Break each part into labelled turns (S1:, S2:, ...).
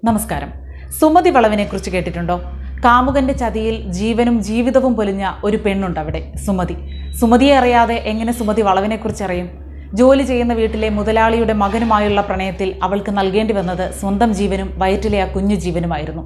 S1: നമസ്കാരം. സുമതി വളവിനെക്കുറിച്ച് കേട്ടിട്ടുണ്ടോ? കാമുകന്റെ ചതിയിൽ ജീവനും ജീവിതവും പൊലിഞ്ഞ ഒരു പെണ്ണുണ്ടവിടെ, സുമതി. സുമതിയെ അറിയാതെ എങ്ങനെ സുമതി വളവിനെക്കുറിച്ച് അറിയും? ജോലി ചെയ്യുന്ന വീട്ടിലെ മുതലാളിയുടെ മകനുമായുള്ള പ്രണയത്തിൽ അവൾക്ക് നൽകേണ്ടി വന്നത് സ്വന്തം ജീവനും വയറ്റിലെ ആ കുഞ്ഞു ജീവനുമായിരുന്നു.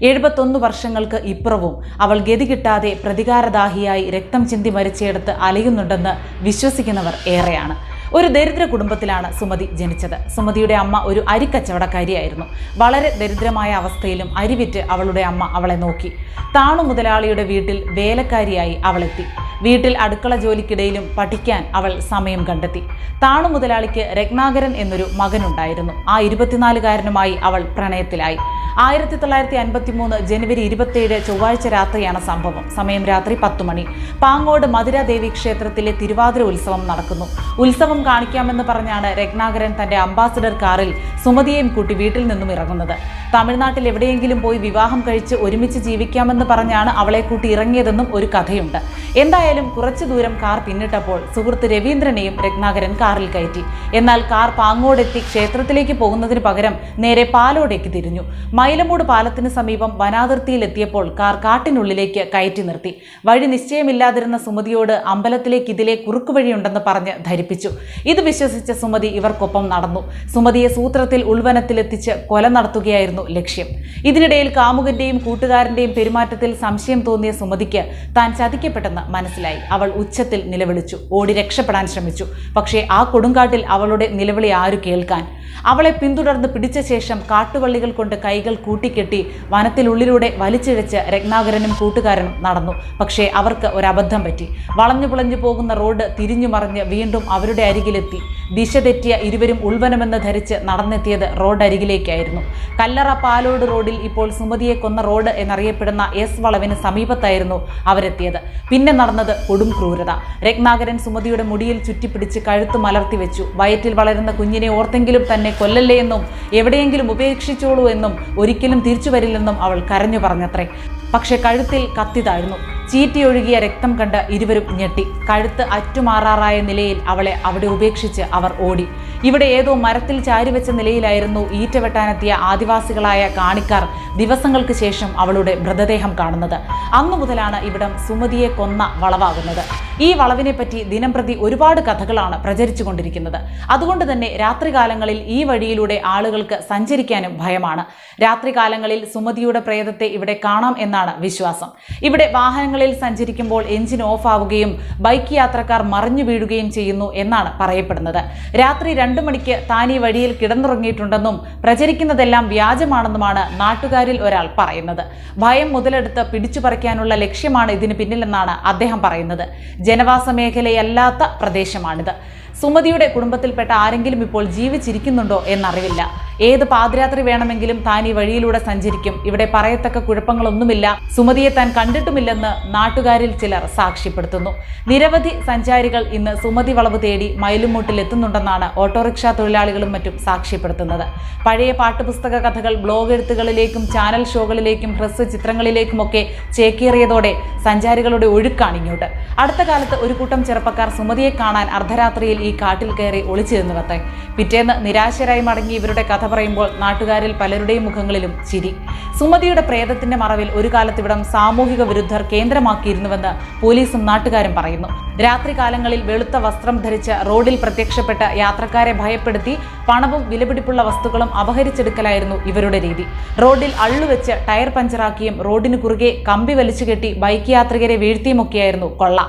S1: 71 വർഷങ്ങൾക്ക് ഇപ്പുറവും അവൾ ഗതി കിട്ടാതെ പ്രതികാരദാഹിയായി രക്തം ചിന്തി മരിച്ചെടുത്ത് അലയുന്നുണ്ടെന്ന് വിശ്വസിക്കുന്നവർ ഏറെയാണ്. ഒരു ദരിദ്ര കുടുംബത്തിലാണ് സുമതി ജനിച്ചത്. സുമതിയുടെ അമ്മ ഒരു അരിക്കച്ചവടക്കാരിയായിരുന്നു. വളരെ ദരിദ്രമായ അവസ്ഥയിലും അരിവിറ്റ് അവളുടെ അമ്മ അവളെ നോക്കി. താണു മുതലാളിയുടെ വീട്ടിൽ വേലക്കാരിയായി അവളെത്തി. വീട്ടിൽ അടുക്കള ജോലിക്കിടയിലും പഠിക്കാൻ അവൾ സമയം കണ്ടെത്തി. താണു മുതലാളിക്ക് രത്നാകരൻ എന്നൊരു മകനുണ്ടായിരുന്നു. ആ 24-കാരനുമായി അവൾ പ്രണയത്തിലായി. 1953 ജനുവരി 27 ചൊവ്വാഴ്ച രാത്രിയാണ് സംഭവം. സമയം രാത്രി 10 മണി. പാങ്ങോട് മധുരാദേവി ക്ഷേത്രത്തിലെ തിരുവാതിര ഉത്സവം നടക്കുന്നു. ഉത്സവം കാണിക്കാമെന്ന് പറഞ്ഞാണ് രത്നാകരൻ തന്റെ അംബാസഡർ കാറിൽ സുമതിയെയും കൂട്ടി വീട്ടിൽ നിന്നും ഇറങ്ങുന്നത്. തമിഴ്നാട്ടിൽ എവിടെയെങ്കിലും പോയി വിവാഹം കഴിച്ച് ഒരുമിച്ച് ജീവിക്കാമെന്ന് പറഞ്ഞാണ് അവളെ കൂട്ടി ഇറങ്ങിയതെന്നും ഒരു കഥയുണ്ട്. എന്തായാലും കുറച്ചു ദൂരം കാർ പിന്നിട്ടപ്പോൾ സുഹൃത്ത് രവീന്ദ്രനെയും രത്നാകരൻ കാറിൽ കയറ്റി. എന്നാൽ കാർ പാങ്ങോടെത്തി ക്ഷേത്രത്തിലേക്ക് പോകുന്നതിന് പകരം നേരെ പാലോടേക്ക് തിരിഞ്ഞു. മൈലമൂട് പാലത്തിന് സമീപം വനാതിർത്തിയിലെത്തിയപ്പോൾ കാർ കാട്ടിനുള്ളിലേക്ക് കയറ്റി നിർത്തി. വഴി നിശ്ചയമില്ലാതിരുന്ന സുമതിയോട് അമ്പലത്തിലേക്ക് ഇതിലെ കുറുക്കുവഴിയുണ്ടെന്ന് പറഞ്ഞ് ധരിപ്പിച്ചു. ഇത് വിശ്വസിച്ച സുമതി ഇവർക്കൊപ്പം നടന്നു. സുമതിയെ സൂത്രത്തിൽ ഉൾവനത്തിലെത്തിച്ച് കൊല നടത്തുകയായിരുന്നു ലക്ഷ്യം. ഇതിനിടയിൽ കാമുകന്റെയും കൂട്ടുകാരന്റെയും പെരുമാറ്റത്തിൽ സംശയം തോന്നിയ സുമതിക്ക് താൻ ചതിക്കപ്പെട്ടെന്ന് മനസ്സിലായി. അവൾ ഉച്ചത്തിൽ നിലവിളിച്ചു. ഓടി രക്ഷപ്പെടാൻ ശ്രമിച്ചു. പക്ഷേ ആ കൊടുങ്കാട്ടിൽ അവളുടെ നിലവിളി ആരു കേൾക്കാൻ? അവളെ പിന്തുടർന്ന് പിടിച്ച ശേഷം കാട്ടുവള്ളികൾ കൊണ്ട് കൈകൾ കൂട്ടിക്കെട്ടി വനത്തിനുള്ളിലൂടെ വലിച്ചിഴച്ച് രത്നാകരനും കൂട്ടുകാരനും നടന്നു. പക്ഷേ അവർക്ക് ഒരബദ്ധം പറ്റി. വളഞ്ഞു പുളഞ്ഞു പോകുന്ന റോഡ് തിരിഞ്ഞു മറിഞ്ഞ് വീണ്ടും അവരുടെ അരികിലെത്തി. ദിശ തെറ്റിയ ഇരുവരും ഉൾവനമെന്ന് ധരിച്ച് നടന്നെത്തിയത് റോഡ് അരികിലേക്കായിരുന്നു. കല്ലറ പാലോട് റോഡിൽ ഇപ്പോൾ സുമതിയെ കൊന്ന റോഡ് എന്നറിയപ്പെടുന്ന എസ് വളവിന് സമീപത്തായിരുന്നു അവരെത്തിയത്. പിന്നെ നടന്നത് കൊടും ക്രൂരത. രത്നാകരൻ സുമതിയുടെ മുടിയിൽ ചുറ്റിപ്പിടിച്ച് കഴുത്ത് മലർത്തി വെച്ചു. വയറ്റിൽ വളരുന്ന കുഞ്ഞിനെ ഓർത്തെങ്കിലും തന്നെ കൊല്ലല്ലേ എന്നും എവിടെയെങ്കിലും ഉപേക്ഷിച്ചോളൂ എന്നും ഒരിക്കലും തിരിച്ചു വരില്ലെന്നും അവൾ കരഞ്ഞു പറഞ്ഞത്രേ. പക്ഷെ കഴുത്തിൽ കത്തി താഴ്ന്നു. ചീറ്റിയൊഴുകിയ രക്തം കണ്ട് ഇരുവരും ഞെട്ടി. കഴുത്ത് അറ്റുമാറാറായ നിലയിൽ അവളെ അവിടെ ഉപേക്ഷിച്ച് അവർ ഓടി. ഇവിടെ ഏതോ മരത്തിൽ ചാരിവെച്ച നിലയിലായിരുന്നു ഈറ്റ വെട്ടാനെത്തിയ ആദിവാസികളായ കാണിക്കാർ ദിവസങ്ങൾക്ക് ശേഷം അവളുടെ മൃതദേഹം കാണുന്നത്. അന്നു മുതലാണ് ഇവിടം സുമതിയെ കൊന്ന വളവാകുന്നത്. ഈ വളവിനെപ്പറ്റി ദിനംപ്രതി ഒരുപാട് കഥകളാണ് പ്രചരിച്ചു കൊണ്ടിരിക്കുന്നത്. അതുകൊണ്ട് തന്നെ രാത്രികാലങ്ങളിൽ ഈ വഴിയിലൂടെ ആളുകൾക്ക് സഞ്ചരിക്കാനും ഭയമാണ്. രാത്രികാലങ്ങളിൽ സുമതിയുടെ പ്രേതത്തെ ഇവിടെ കാണാം എന്നാണ് വിശ്വാസം. ഇവിടെ വാഹനങ്ങളിൽ സഞ്ചരിക്കുമ്പോൾ എഞ്ചിൻ ഓഫ് ആവുകയും ബൈക്ക് യാത്രക്കാർ മറിഞ്ഞു വീഴുകയും ചെയ്യുന്നു എന്നാണ് പറയപ്പെടുന്നത്. രാത്രി 2 മണിക്ക് താൻ ഈ വഴിയിൽ കിടന്നുറങ്ങിയിട്ടുണ്ടെന്നും പ്രചരിക്കുന്നതെല്ലാം വ്യാജമാണെന്നുമാണ് നാട്ടുകാരിൽ ഒരാൾ പറയുന്നത്. ഭയം മുതലെടുത്ത് പിടിച്ചു പറിക്കാനുള്ള ലക്ഷ്യമാണ് ഇതിന് പിന്നിലെന്നാണ് അദ്ദേഹം പറയുന്നത്. ജനവാസ മേഖലയല്ലാത്ത പ്രദേശമാണിത്. സുമതിയുടെ കുടുംബത്തിൽപ്പെട്ട ആരെങ്കിലും ഇപ്പോൾ ജീവിച്ചിരിക്കുന്നുണ്ടോ എന്നറിവില്ല. ഏത് പാതിരാത്രി വേണമെങ്കിലും താൻ ഈ വഴിയിലൂടെ സഞ്ചരിക്കും. ഇവിടെ പറയത്തക്ക കുഴപ്പങ്ങളൊന്നുമില്ല. സുമതിയെ താൻ കണ്ടിട്ടുമില്ലെന്ന് നാട്ടുകാരിൽ ചിലർ സാക്ഷ്യപ്പെടുത്തുന്നു. നിരവധി സഞ്ചാരികൾ ഇന്ന് സുമതി വളവ് തേടി മയിലുമൂട്ടിൽ എത്തുന്നുണ്ടെന്നാണ് ഓട്ടോറിക്ഷ തൊഴിലാളികളും മറ്റും സാക്ഷ്യപ്പെടുത്തുന്നത്. പഴയ പാട്ടുപുസ്തക കഥകൾ ബ്ലോഗ് എഴുത്തുകളിലേക്കും ചാനൽ ഷോകളിലേക്കും ഹ്രസ്വ ചിത്രങ്ങളിലേക്കുമൊക്കെ ചേക്കേറിയതോടെ സഞ്ചാരികളുടെ ഒഴുക്കാണ് ഇങ്ങോട്ട്. അടുത്ത കാലത്ത് ഒരു കൂട്ടം ചെറുപ്പക്കാർ സുമതിയെ കാണാൻ അർദ്ധരാത്രിയിൽ ഈ കാട്ടിൽ കയറി ഒളിച്ചിരുന്നുവട്ടെ. പിറ്റേന്ന് നിരാശരായി മടങ്ങി ഇവരുടെ കഥ പറയുമ്പോൾ നാട്ടുകാരിൽ പലരുടെയും മുഖങ്ങളിലും ചിരി. സുമതിയുടെ പ്രേതത്തിന്റെ മറവിൽ ഒരു കാലത്ത് ഇവിടം സാമൂഹിക വിരുദ്ധർ കേന്ദ്രമാക്കിയിരുന്നുവെന്ന് പോലീസും നാട്ടുകാരും പറയുന്നു. രാത്രികാലങ്ങളിൽ വെളുത്ത വസ്ത്രം ധരിച്ച് റോഡിൽ പ്രത്യക്ഷപ്പെട്ട യാത്രക്കാരെ ഭയപ്പെടുത്തി പണവും വിലപിടിപ്പുള്ള വസ്തുക്കളും അപഹരിച്ചെടുക്കലായിരുന്നു ഇവരുടെ രീതി. റോഡിൽ അള്ളുവെച്ച് ടയർ പഞ്ചറാക്കിയും റോഡിന് കുറുകെ കമ്പി വലിച്ചുകെട്ടി ബൈക്ക് യാത്രികരെ വീഴ്ത്തിയുമൊക്കെയായിരുന്നു കൊള്ള.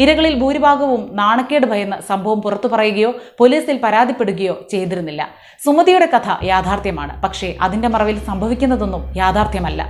S1: ഇരകളിൽ ഭൂരിഭാഗവും നാണക്കേട് ഭയന്ന് സംഭവം പുറത്തു പറയുകയോ പോലീസിൽ പരാതിപ്പെടുകയോ ചെയ്തിരുന്നില്ല. സുമതിയുടെ കഥ യാഥാർത്ഥ്യമാണ്. പക്ഷേ അതിന്റെ മറവിൽ സംഭവിക്കുന്നതൊന്നും യാഥാർത്ഥ്യമല്ല.